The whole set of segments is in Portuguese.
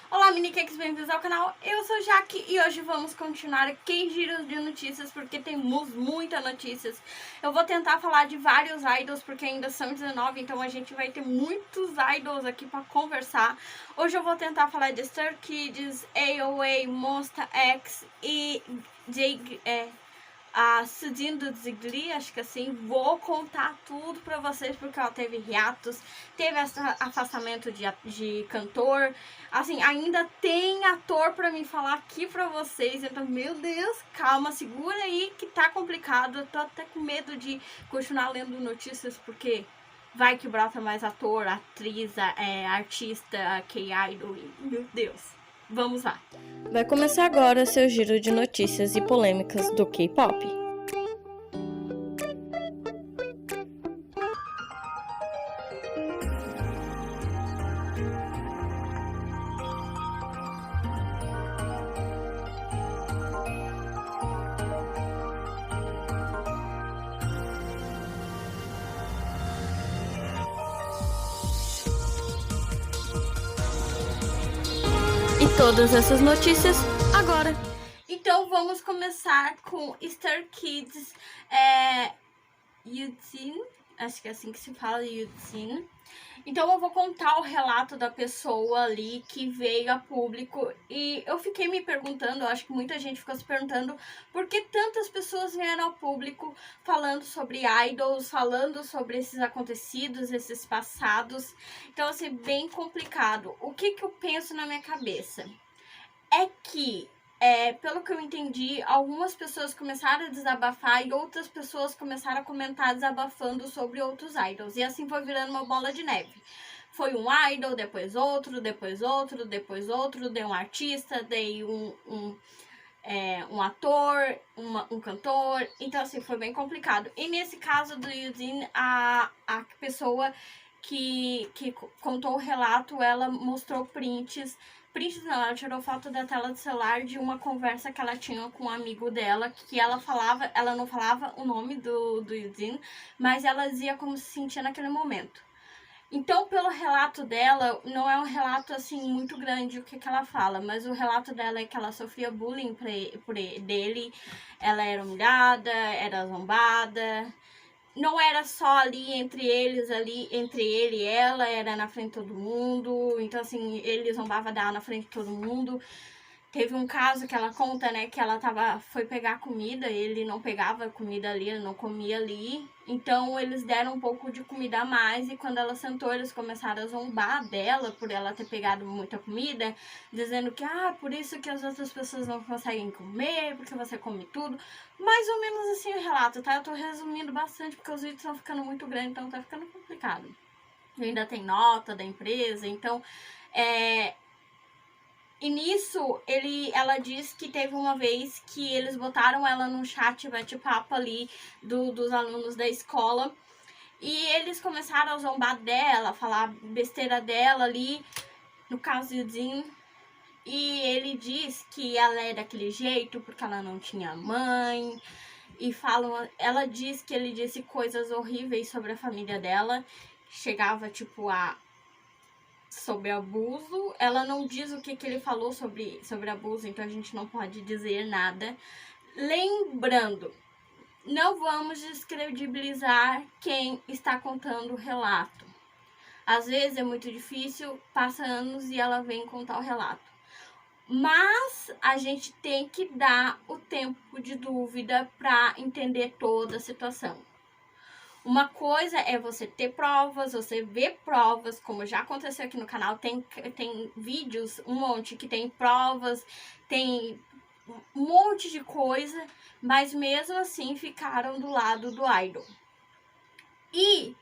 Olá, mini cakes, bem-vindos ao canal. Eu sou Jaque e hoje vamos continuar aqui em giros de notícias porque temos muitas notícias. Eu vou tentar falar de vários idols porque ainda são 19, então a gente vai ter muitos idols aqui para conversar. Hoje eu vou tentar falar de Stray Kids, AOA, Monsta X e a Sudin do Zigli, acho que assim. Vou contar tudo pra vocês porque ela teve hiatos, teve esse afastamento de cantor, assim, ainda tem ator pra me falar aqui pra vocês. Então, meu Deus, calma, segura aí que tá complicado. Eu tô até com medo de continuar lendo notícias porque vai que brota mais ator, atriz, artista, K-idol, meu Deus. Vamos lá. Vai começar agora seu giro de notícias e polêmicas do K-pop. E todas essas notícias agora. Então vamos começar com Stray Kids, Yudzin, acho que é assim que se fala, Yudzin. Então eu vou contar o relato da pessoa ali que veio a público e eu fiquei me perguntando, eu acho que muita gente ficou se perguntando por que tantas pessoas vieram ao público falando sobre idols, falando sobre esses acontecidos, esses passados. Então assim, bem complicado. O que eu penso na minha cabeça? É que, pelo que eu entendi, algumas pessoas começaram a desabafar e outras pessoas começaram a comentar desabafando sobre outros idols. E assim foi virando uma bola de neve. Foi um idol, depois outro, depois outro, depois outro, dei um artista, dei um ator, um cantor. Então, assim, foi bem complicado. E nesse caso do Yuzin, a pessoa que contou o relato, ela mostrou prints não, ela tirou foto da tela do celular de uma conversa que ela tinha com um amigo dela, que ela não falava o nome do Yuzin, mas ela dizia como se sentia naquele momento. Então, pelo relato dela, não é um relato assim muito grande o que ela fala, mas o relato dela é que ela sofria bullying dele, ela era humilhada, era zombada. Não era só ali entre ele e ela, era na frente de todo mundo. Então, assim, ele zombava dela na frente de todo mundo. Teve um caso que ela conta, né, que ela foi pegar comida, ele não pegava comida ali, ele não comia ali. Então, eles deram um pouco de comida a mais e quando ela sentou, eles começaram a zombar dela por ela ter pegado muita comida, dizendo que, por isso que as outras pessoas não conseguem comer, porque você come tudo. Mais ou menos assim o relato, tá? Eu tô resumindo bastante porque os vídeos estão ficando muito grandes, então tá ficando complicado. Ainda tem nota da empresa, então, E nisso, ela diz que teve uma vez que eles botaram ela num chat bate-papo ali dos alunos da escola. E eles começaram a zombar dela, falar besteira dela ali, no caso do Jin. E ele diz que ela é daquele jeito porque ela não tinha mãe. E ela diz que ele disse coisas horríveis sobre a família dela. Chegava, tipo, sobre abuso. Ela não diz o que ele falou sobre abuso, então a gente não pode dizer nada. Lembrando, não vamos descredibilizar quem está contando o relato. Às vezes é muito difícil, passa anos e ela vem contar o relato. Mas a gente tem que dar o tempo de dúvida para entender toda a situação. Uma coisa é você ter provas, você ver provas, como já aconteceu aqui no canal, tem vídeos, um monte que tem provas, tem um monte de coisa, mas mesmo assim ficaram do lado do idol. E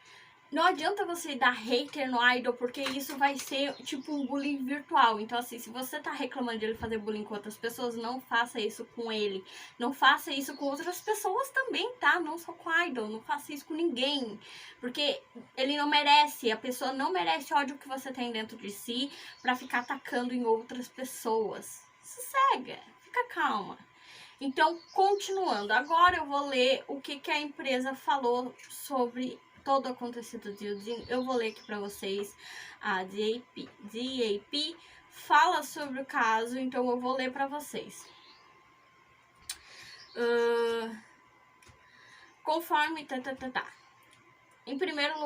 não adianta você dar hater no idol, porque isso vai ser tipo um bullying virtual. Então, assim, se você tá reclamando de ele fazer bullying com outras pessoas, não faça isso com ele. Não faça isso com outras pessoas também, tá? Não só com idol, não faça isso com ninguém. Porque ele não merece, a pessoa não merece o ódio que você tem dentro de si pra ficar atacando em outras pessoas. Sossega, fica calma. Então, continuando, agora eu vou ler o que a empresa falou sobre todo acontecido de Yuzin. Eu vou ler aqui para vocês. A DAP fala sobre o caso, então eu vou ler para vocês. Conforme Em primeiro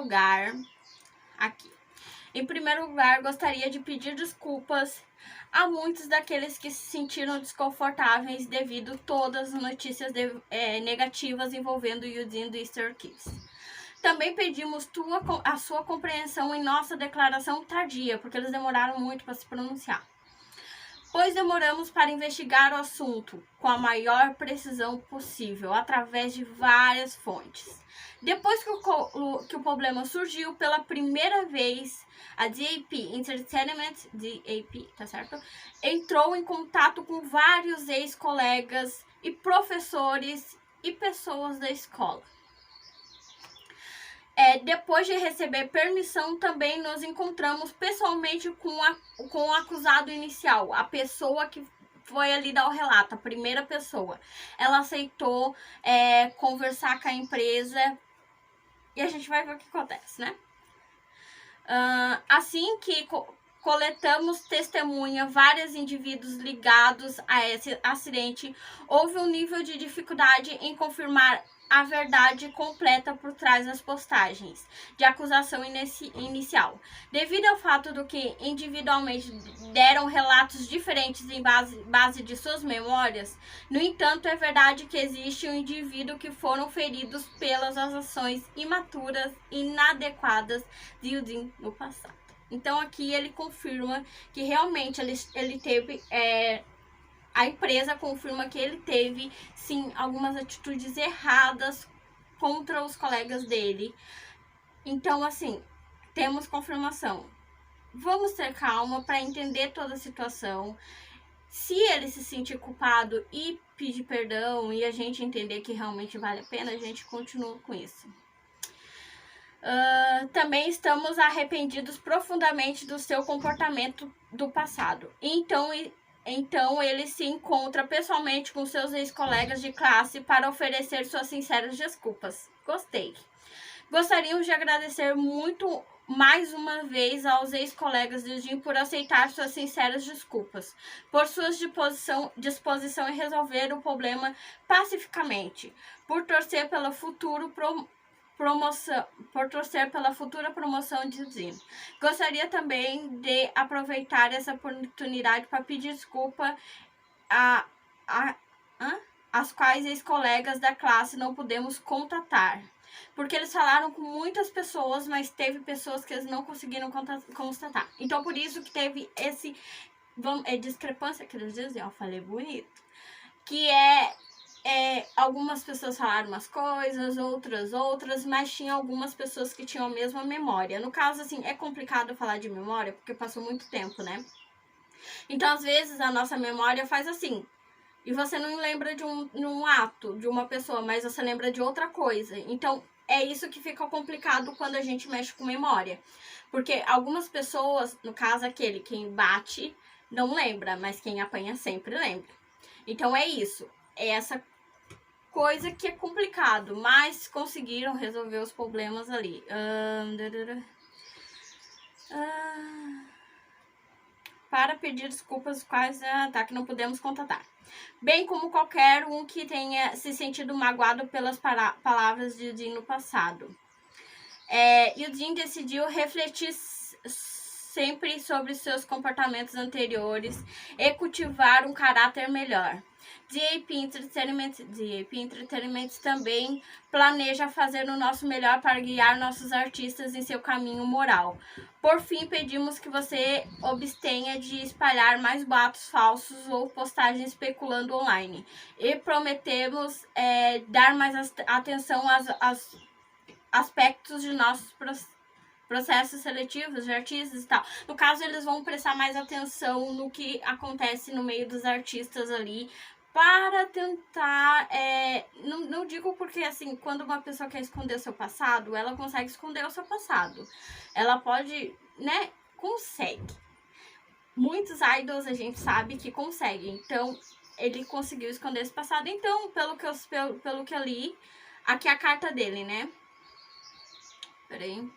lugar, gostaria de pedir desculpas a muitos daqueles que se sentiram desconfortáveis devido a todas as notícias negativas envolvendo o Eugene do Easter Kids. Também pedimos a sua compreensão em nossa declaração tardia, porque eles demoraram muito para se pronunciar. Pois demoramos para investigar o assunto com a maior precisão possível, através de várias fontes. Depois que o problema surgiu pela primeira vez, a DAP Entertainment, tá certo? Entrou em contato com vários ex-colegas e professores e pessoas da escola. Depois de receber permissão, também nos encontramos pessoalmente com o acusado inicial, a pessoa que foi ali dar o relato, a primeira pessoa. Ela aceitou conversar com a empresa e a gente vai ver o que acontece, né? Assim que coletamos testemunha, vários indivíduos ligados a esse acidente, houve um nível de dificuldade em confirmar a verdade completa por trás das postagens de acusação inicial, devido ao fato do que individualmente deram relatos diferentes em base de suas memórias. No entanto, é verdade que existe um indivíduo que foram feridos pelas ações imaturas e inadequadas de Eugene no passado. Então aqui ele confirma que realmente ele teve... A empresa confirma que ele teve, sim, algumas atitudes erradas contra os colegas dele. Então, assim, temos confirmação. Vamos ter calma para entender toda a situação. Se ele se sentir culpado e pedir perdão e a gente entender que realmente vale a pena, a gente continua com isso. Também estamos arrependidos profundamente do seu comportamento do passado. Então, ele se encontra pessoalmente com seus ex-colegas de classe para oferecer suas sinceras desculpas. Gostei. Gostaríamos de agradecer muito mais uma vez aos ex-colegas de Eugene por aceitar suas sinceras desculpas, por sua disposição em resolver o problema pacificamente, por torcer pela futura promoção de Eugene. Gostaria também de aproveitar essa oportunidade para pedir desculpa às quais ex-colegas da classe não pudemos contatar. Porque eles falaram com muitas pessoas, mas teve pessoas que eles não conseguiram constatar. Então, por isso que teve esse discrepância, que eles dizem, eu falei bonito, que algumas pessoas falaram umas coisas, outras, mas tinha algumas pessoas que tinham a mesma memória. No caso, assim, é complicado falar de memória, porque passou muito tempo, né? Então, às vezes, a nossa memória faz assim, e você não lembra de um ato, de uma pessoa, mas você lembra de outra coisa. Então, é isso que fica complicado quando a gente mexe com memória. Porque algumas pessoas, no caso aquele, quem bate, não lembra, mas quem apanha sempre lembra. Então, é isso. É essa coisa que é complicado, mas conseguiram resolver os problemas ali. Para pedir desculpas quais que não podemos contatar. Bem como qualquer um que tenha se sentido magoado pelas palavras de Eugene no passado. Eugene decidiu refletir sempre sobre seus comportamentos anteriores e cultivar um caráter melhor. DAP Entertainment também planeja fazer o nosso melhor para guiar nossos artistas em seu caminho moral. Por fim, pedimos que você abstenha de espalhar mais boatos falsos ou postagens especulando online. E prometemos dar mais atenção aos aspectos de nossos processos seletivos de artistas e tal. No caso, eles vão prestar mais atenção no que acontece no meio dos artistas ali, para tentar, não digo porque, assim, quando uma pessoa quer esconder o seu passado, ela consegue esconder o seu passado. Ela pode, né, consegue. Muitos idols a gente sabe que conseguem. Então, ele conseguiu esconder esse passado. Então, pelo que eu li, aqui é a carta dele, né? Peraí.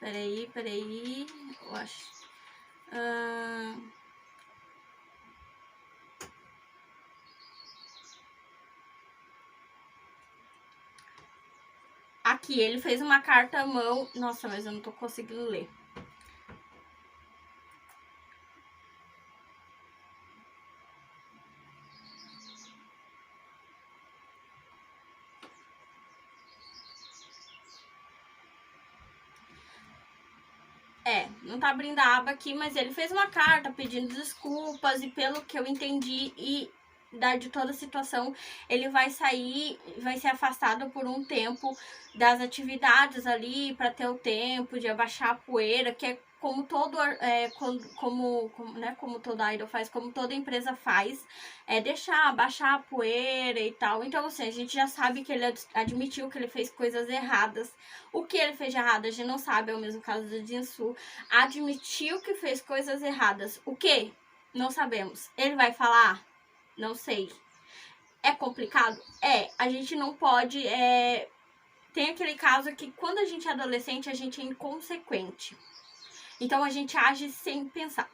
Peraí. Eu acho. Aqui, ele fez uma carta à mão. Nossa, mas eu não tô conseguindo ler. Não tá abrindo a aba aqui, mas ele fez uma carta pedindo desculpas e pelo que eu entendi de toda a situação, ele vai sair, vai ser afastado por um tempo das atividades ali para ter o tempo de abaixar a poeira, que é como todo como toda idol faz, como toda empresa faz, deixar abaixar a poeira e tal. Então, assim, a gente já sabe que ele admitiu que ele fez coisas erradas. O que ele fez de errado, a gente não sabe, é o mesmo caso do Jinsu. Admitiu que fez coisas erradas. O que? Não sabemos. Ele vai falar? Não sei. É complicado? A gente não pode... Tem aquele caso que quando a gente é adolescente, a gente é inconsequente. Então, a gente age sem pensar.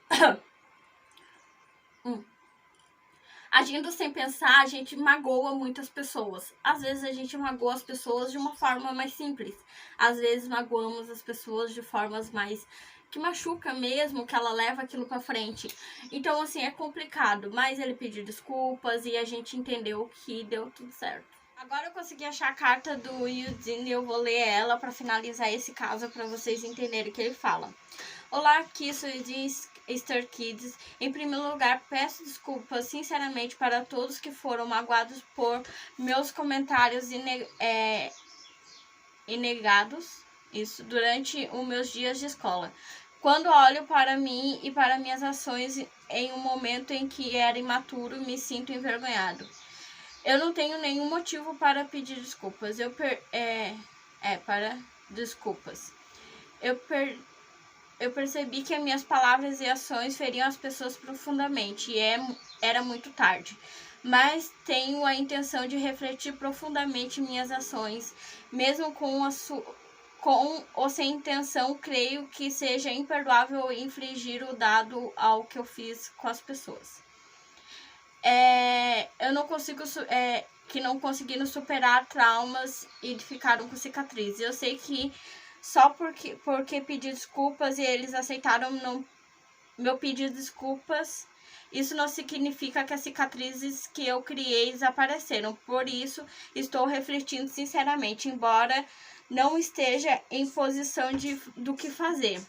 Agindo sem pensar, a gente magoa muitas pessoas. Às vezes, a gente magoa as pessoas de uma forma mais simples. Às vezes, magoamos as pessoas de formas mais... que machuca mesmo, que ela leva aquilo pra frente. Então, assim, é complicado. Mas ele pediu desculpas e a gente entendeu que deu tudo certo. Agora eu consegui achar a carta do Yujin e eu vou ler ela pra finalizar esse caso, pra vocês entenderem o que ele fala. Olá, aqui sou Yujin Star Kids. Em primeiro lugar, peço desculpas sinceramente para todos que foram magoados por meus comentários negados durante os meus dias de escola. Quando olho para mim e para minhas ações em um momento em que era imaturo, me sinto envergonhado. Eu não tenho nenhum motivo para pedir desculpas. Desculpas. Eu percebi que as minhas palavras e ações feriam as pessoas profundamente e era muito tarde. Mas tenho a intenção de refletir profundamente minhas ações, mesmo com ou sem intenção. Creio que seja imperdoável infligir o dado ao que eu fiz com as pessoas. Eu não consigo... que não conseguiram superar traumas e ficaram com cicatrizes. Eu sei que só porque pedi desculpas e eles aceitaram meu pedido de desculpas, isso não significa que as cicatrizes que eu criei desapareceram. Por isso, estou refletindo sinceramente, embora não esteja em posição do que fazer.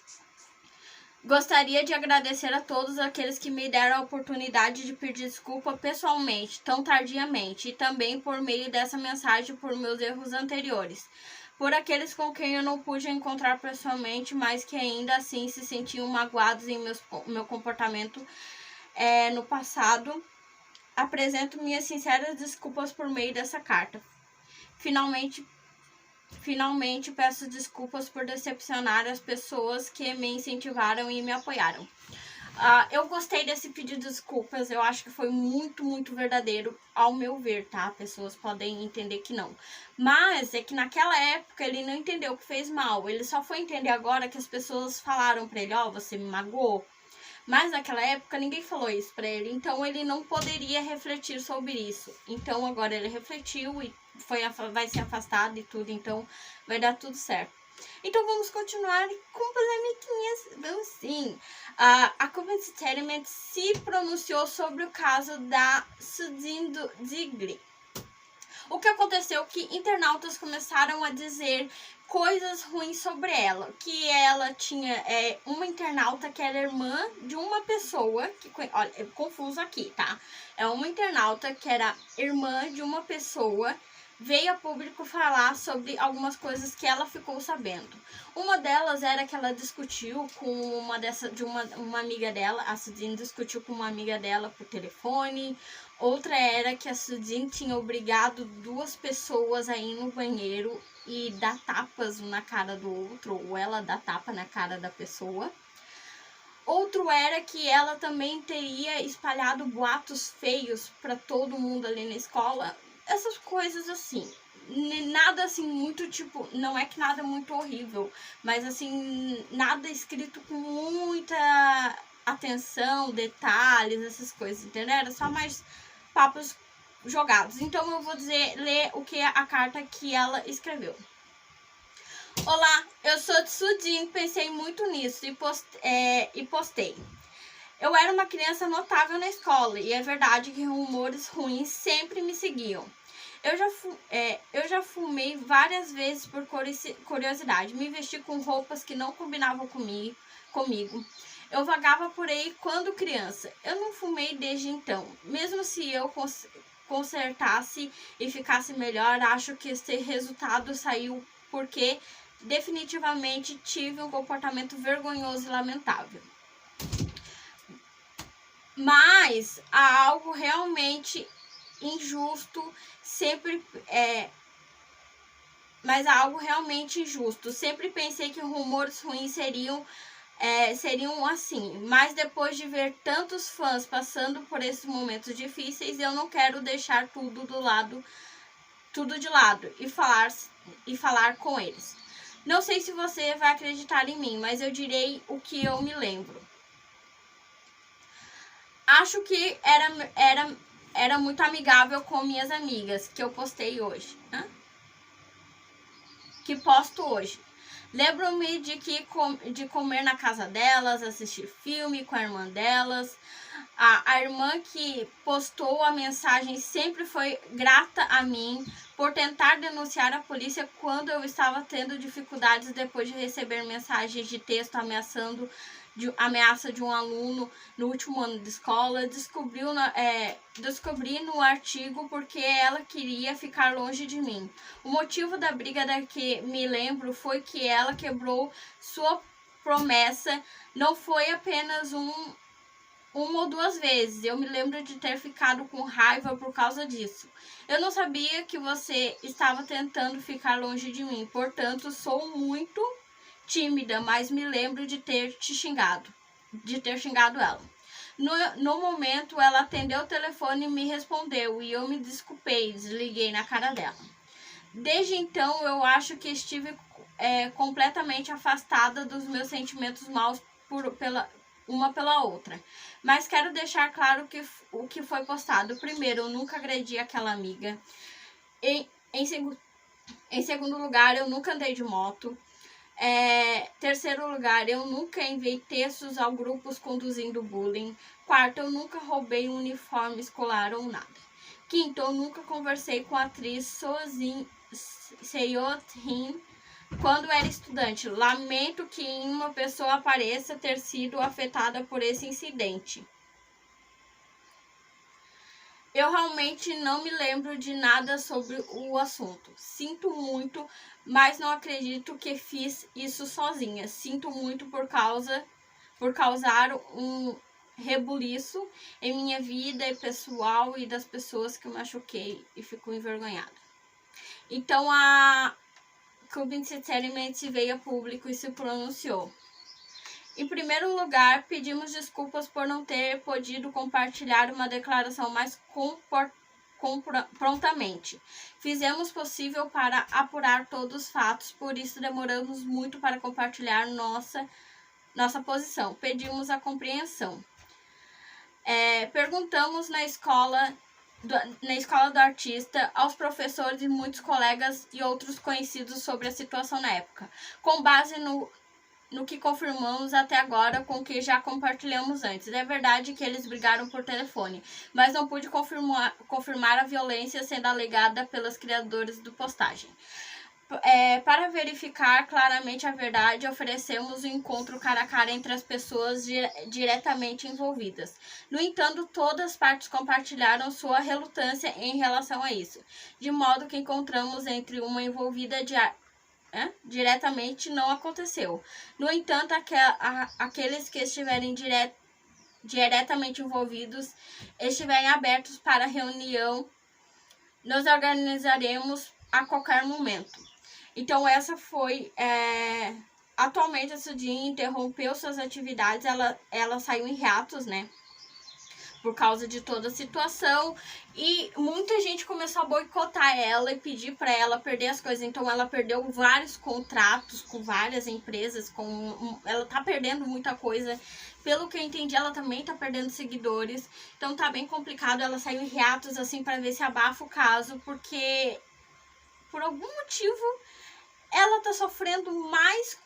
Gostaria de agradecer a todos aqueles que me deram a oportunidade de pedir desculpa pessoalmente, tão tardiamente, e também por meio dessa mensagem por meus erros anteriores. Por aqueles com quem eu não pude encontrar pessoalmente, mas que ainda assim se sentiam magoados em meu comportamento no passado, apresento minhas sinceras desculpas por meio dessa carta. Finalmente, peço desculpas por decepcionar as pessoas que me incentivaram e me apoiaram. Eu gostei desse pedido de desculpas, eu acho que foi muito, muito verdadeiro, ao meu ver, tá? Pessoas podem entender que não. Mas é que naquela época ele não entendeu que fez mal, ele só foi entender agora que as pessoas falaram pra ele, você me magoou. Mas naquela época ninguém falou isso pra ele, então ele não poderia refletir sobre isso. Então agora ele refletiu e vai ser afastado e tudo, então vai dar tudo certo. Então vamos continuar com polemiquinhas. Vamos sim. A Community Entertainment se pronunciou sobre o caso da Sujin Zigli. O que aconteceu é que internautas começaram a dizer coisas ruins sobre ela. Que ela tinha uma internauta que era irmã de uma pessoa. Olha, é confuso aqui, tá? É uma internauta que era irmã de uma pessoa. Veio a público falar sobre algumas coisas que ela ficou sabendo. Uma delas era que ela discutiu com uma amiga dela. A Sujin discutiu com uma amiga dela por telefone. Outra era que a Sujin tinha obrigado duas pessoas a ir no banheiro e dar tapas na cara do outro, ou ela dar tapa na cara da pessoa. Outro era que ela também teria espalhado boatos feios para todo mundo ali na escola. Essas coisas assim, nada assim muito tipo, não é que nada muito horrível, mas assim, nada escrito com muita atenção, detalhes, essas coisas, entendeu? Era só mais papos jogados. Então eu vou ler o que a carta que ela escreveu. Olá, eu sou de Sudin, pensei muito nisso e postei. Eu era uma criança notável na escola e é verdade que rumores ruins sempre me seguiam. Eu já fumei várias vezes por curiosidade. Me vesti com roupas que não combinavam comigo. Eu vagava por aí quando criança. Eu não fumei desde então. Mesmo se eu consertasse e ficasse melhor, acho que esse resultado saiu porque definitivamente tive um comportamento vergonhoso e lamentável. Mas há algo realmente injusto Sempre pensei que rumores ruins seriam assim. Mas depois de ver tantos fãs passando por esses momentos difíceis, eu não quero deixar tudo de lado e falar com eles. Não sei se você vai acreditar em mim, mas eu direi o que eu me lembro. Acho que era muito amigável com minhas amigas, que eu postei hoje. Que posto hoje. Lembro-me de comer na casa delas, assistir filme com a irmã delas. A irmã que postou a mensagem sempre foi grata a mim por tentar denunciar a polícia quando eu estava tendo dificuldades depois de receber mensagens de texto ameaça de um aluno no último ano de escola. Descobri no artigo porque ela queria ficar longe de mim. O motivo da briga da que me lembro foi que ela quebrou sua promessa. Não foi apenas uma ou duas vezes. Eu me lembro de ter ficado com raiva por causa disso. Eu não sabia que você estava tentando ficar longe de mim, portanto, sou muito tímida, mas me lembro de ter xingado ela. No momento, ela atendeu o telefone e me respondeu, e eu me desculpei, desliguei na cara dela. Desde então, eu acho que estive completamente afastada dos meus sentimentos maus uma pela outra. Mas quero deixar claro o que foi postado. Primeiro, eu nunca agredi aquela amiga. Em segundo lugar, eu nunca andei de moto. Terceiro lugar, eu nunca enviei textos ao grupos conduzindo bullying. Quarto, eu nunca roubei um uniforme escolar ou nada. Quinto, eu nunca conversei com a atriz Seo-Jin quando era estudante. Lamento que uma pessoa pareça ter sido afetada por esse incidente. Eu realmente não me lembro de nada sobre o assunto. Sinto muito, mas não acredito que fiz isso sozinha. Sinto muito por causar um rebuliço em minha vida pessoal e das pessoas que eu machuquei e fico envergonhada. Então a Clube sinceramente veio a público e se pronunciou. Em primeiro lugar, pedimos desculpas por não ter podido compartilhar uma declaração mais prontamente. Fizemos o possível para apurar todos os fatos, por isso demoramos muito para compartilhar nossa posição. Pedimos a compreensão. Perguntamos na escola do artista, aos professores e muitos colegas e outros conhecidos sobre a situação na época. Com base no que confirmamos até agora com o que já compartilhamos antes. É verdade que eles brigaram por telefone, mas não pude confirmar a violência sendo alegada pelos criadores do postagem. Para verificar claramente a verdade, oferecemos um encontro cara a cara entre as pessoas diretamente envolvidas. No entanto, todas as partes compartilharam sua relutância em relação a isso, de modo que encontramos entre uma envolvida diretamente não aconteceu. No entanto, aqueles que estiverem diretamente envolvidos estiverem abertos para reunião, nos organizaremos a qualquer momento. Então essa foi atualmente a Sudin interrompeu suas atividades, ela saiu em hiatus, né? por causa de toda a situação, e muita gente começou a boicotar ela e pedir para ela perder as coisas. Então ela perdeu vários contratos com várias empresas, ela tá perdendo muita coisa. Pelo que eu entendi, ela também tá perdendo seguidores, então tá bem complicado. Ela saiu em hiatos assim para ver se abafa o caso, porque por algum motivo ela tá sofrendo mais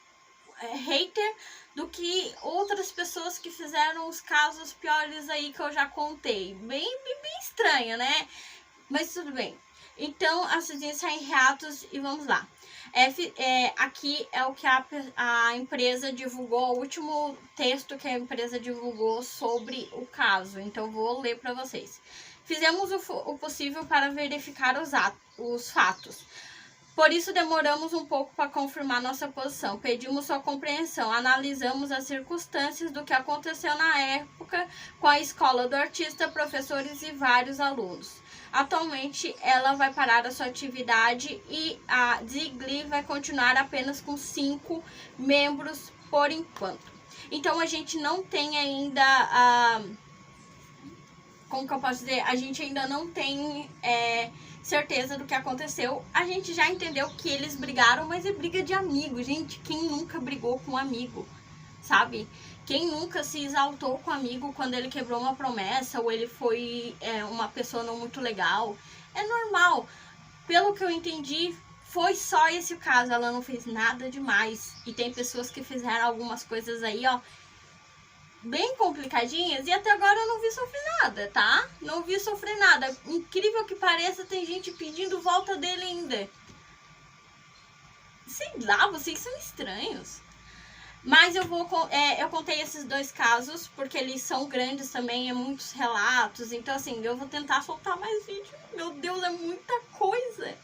hater do que outras pessoas que fizeram os casos piores aí que eu já contei. Bem estranho, né? Mas tudo bem. Então, a Cidinha sai em hiatos e vamos lá. Aqui é o que a empresa divulgou, o último texto que a empresa divulgou sobre o caso. Então, vou ler para vocês. Fizemos o possível para verificar os fatos. Por isso, demoramos um pouco para confirmar nossa posição. Pedimos sua compreensão. Analisamos as circunstâncias do que aconteceu na época com a escola do artista, professores e vários alunos. Atualmente, ela vai parar a sua atividade e a Zigli vai continuar apenas com 5 membros por enquanto. Então, a gente não tem ainda como que eu posso dizer? A gente ainda não tem certeza do que aconteceu. A gente já entendeu que eles brigaram, mas é briga de amigo, gente. Quem nunca brigou com um amigo, sabe? Quem nunca se exaltou com um amigo quando ele quebrou uma promessa ou ele foi uma pessoa não muito legal? É normal. Pelo que eu entendi, foi só esse o caso. Ela não fez nada demais. E tem pessoas que fizeram algumas coisas aí, ó, bem complicadinhas, e até agora eu não vi sofrer nada, tá? Não vi sofrer nada. Incrível que pareça, tem gente pedindo volta dele ainda. Sei lá, vocês são estranhos. Mas eu contei esses 2 casos, porque eles são grandes também, muitos relatos. Então, assim, eu vou tentar soltar mais vídeo. Meu Deus, é muita coisa.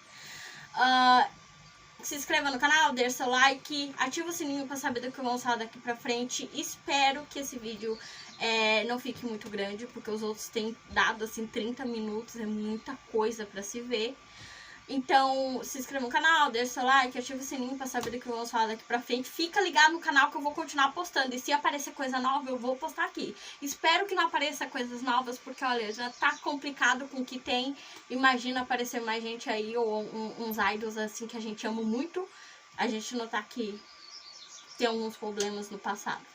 Se inscreva no canal, deixe seu like, ativa o sininho para saber do que eu vou lançar daqui pra frente. Espero que esse vídeo não fique muito grande, porque os outros têm dado assim 30 minutos, é muita coisa para se ver. Então, se inscreva no canal, deixe seu like, ativa o sininho para saber do que eu vou lançar daqui pra frente. Fica ligado no canal que eu vou continuar postando. E se aparecer coisa nova, eu vou postar aqui. Espero que não apareça coisas novas, porque, olha, já tá complicado com o que tem. Imagina aparecer mais gente aí, ou uns idols assim que a gente ama muito. A gente notar que tem alguns problemas no passado.